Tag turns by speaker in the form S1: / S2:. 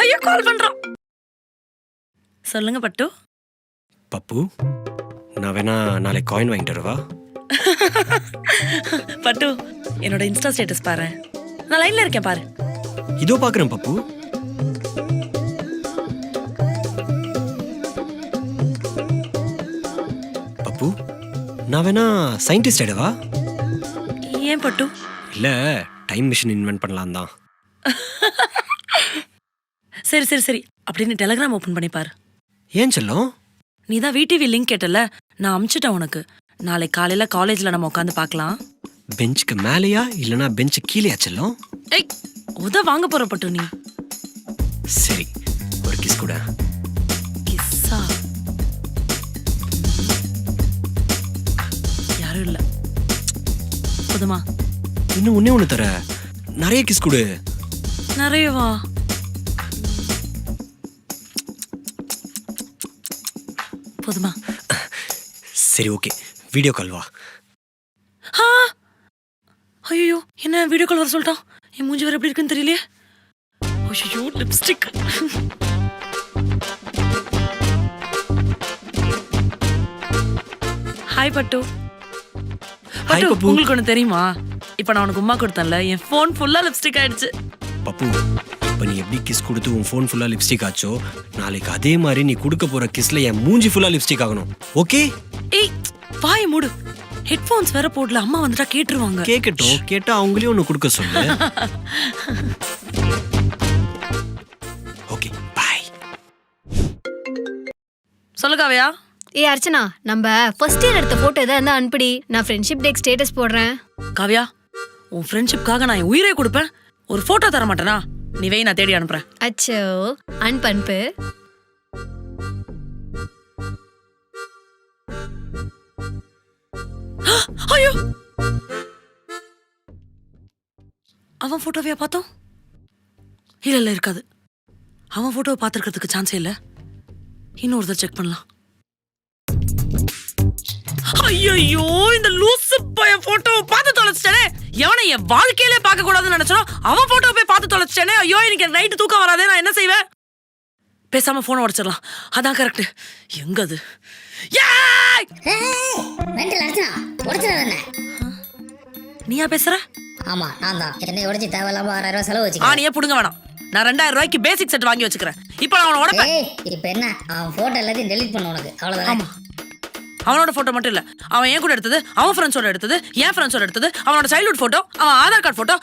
S1: ஐயோ கால் பண்றான். சொல்லுங்க பட்டு.
S2: பப்பு, நான் வேணா நாளைக்கு காயின் வாங்கிட்டு வரவா?
S1: பட்டு, என்னோட இன்ஸ்டா ஸ்டேட்டஸ் பாரு. நான் லைன்ல இருக்கேன் பாரு.
S2: இதோ பாக்குறேன் பப்பு. பப்பு, நான் வேணா சயின்டிஸ்ட் ஆயிடவா?
S1: ஏன் பட்டு?
S2: இல்ல, டைம் மிஷின் இன்வென்ட் பண்ணலாம் தான்.
S1: சரி சரி சரி, அப்படின்னு டெலிகிராம் ஓபன் பண்ணி பாரு.
S2: ஏன் செல்லம்?
S1: நீ தான் VTV லிங்க் கேட்டல, நான் அனுப்பிச்சிட்டேன் உனக்கு. நாளைக்கு காலையில காலேஜ்ல நம்ம உட்காந்து பார்க்கலாம்.
S2: பெஞ்சுக்கு மேலையா இல்லனா பெஞ்சு கீழேயா செல்லம்?
S1: ஏய், உத வாங்க போற பட்டு நீ.
S2: சரி, ஒரு கிஸ் கூட.
S1: கிஸ்ஸா? யாரும் இல்ல. போதுமா?
S2: இன்னும் ஒண்ணே ஒண்ணு தர. நிறைய கிஸ் கொடு.
S1: நிறையவா? போதுமா?
S2: சரி, ஓகே. வீடியோ கால் வா.
S1: ஐயோ, என்ன வீடியோ கால் வர சொல்லிட்டான்? என் மூஞ்சி வேற எப்படி இருக்குன்னு தெரியலையே. ஐயோ, லிப்ஸ்டிக். ஹாய் பட்டு.
S2: ஹாய்
S1: பட்டு,
S2: பப்பு.
S1: உங்களுக்கு ஒண்ணு தெரியுமா? இப்ப நான் உனக்கு உமா கொடுத்தேன்ல, என் போன் ஃபுல்லா லிப்ஸ்டிக் ஆயிடுச்சு.
S2: பப்பு, இப்ப நீ எப்படி கிஸ் கொடுத்து உன் ஃபோன் ஃபுல்லா லிப்ஸ்டிக் ஆச்சோ, நாளைக்கு அதே மாதிரி நீ கொடுக்க போற கிஸ்ல என் மூஞ்சி ஃபுல்லா லிப்ஸ்டிக் ஆகணும். ஓகே?
S1: ஏய், வாய் மூடு. ஹெட்போன்ஸ் வேற போடல, அம்மா வந்துட்டா கேட்டுருவாங்க.
S2: கேக்கட்டும். கேட்டா அவங்களையும் ஒண்ணு கொடுக்க சொல்லு. Okay, bye.
S1: சொல்லு காவியா.
S3: ஏ அர்ச்சனா, நம்ம ஃபர்ஸ்ட் இயர் எடுத்த போட்டோ எதாவது இருந்தா அனுப்பிடி. நான் ஃப்ரெண்ட்ஷிப் டேக்கு ஸ்டேட்டஸ் போடுறேன்.
S1: காவியா, உன் ஃப்ரெண்ட்ஷிப்காக நான் என் உயிரே கொடுப்பேன். ஒரு போட்டோ தர மாட்டேனா? நீ வை, நான் தேடி அனுப்புறேன்.
S3: அச்சோ, அன்பு.
S1: ஐயோ, அவன் போட்டோவையா பார்த்தோம்? இல்ல இல்ல, இருக்காது. அவன் போட்டோவை பார்த்துருக்கிறதுக்கு சான்ஸே இல்ல. இன்னொருத்தர் செக் பண்ணலாம். ஐயோ, இந்த லூசு பையன் போட்டோவை பார்த்து தொலைச்சிட்டேனே. எவனை என் வாழ்க்கையிலே பார்க்க கூடாதுன்னு நினைச்சனோ அவன் போட்டோவை போய் பார்த்து தொலைச்சிட்டேனே. ஐயோ, எனக்கு நைட்டு தூக்கம் வராதே. நான் என்ன செய்வேன்? பேசாம போனை உடைச்சிடலாம். அதான் கரெக்ட். எங்க அது? நீயா பேசுற?
S4: ஆமா, நான் தான். என்னை உடைச்சு தேவையில்லாம 6000 ரூபாய் செலவு வச்சுக்க.
S1: நீயே புடுங்க வேணாம். நான் 2000 ரூபாய்க்கு பேசிக் செட் வாங்கி வச்சுக்கிறேன். இப்போ நான் அவனை உடைப்பேன்.
S4: இப்ப என்ன, அவன் போட்டோ எல்லாத்தையும் டெலீட் பண்ண உனக்கு அவ்வளவுதான்.
S1: ஆமா, அவனோட போட்டோ மட்டும் இல்ல, அவன் என் கூட எடுத்தது, அவன் ஃப்ரெண்ட்ஸோட எடுத்தது, என் ஃப்ரெண்ட்ஸோட எடுத்தது, அவனோட சைல்ட்ஹுட் போட்டோ, அவன் ஆதார் கார்டு போட்டோ,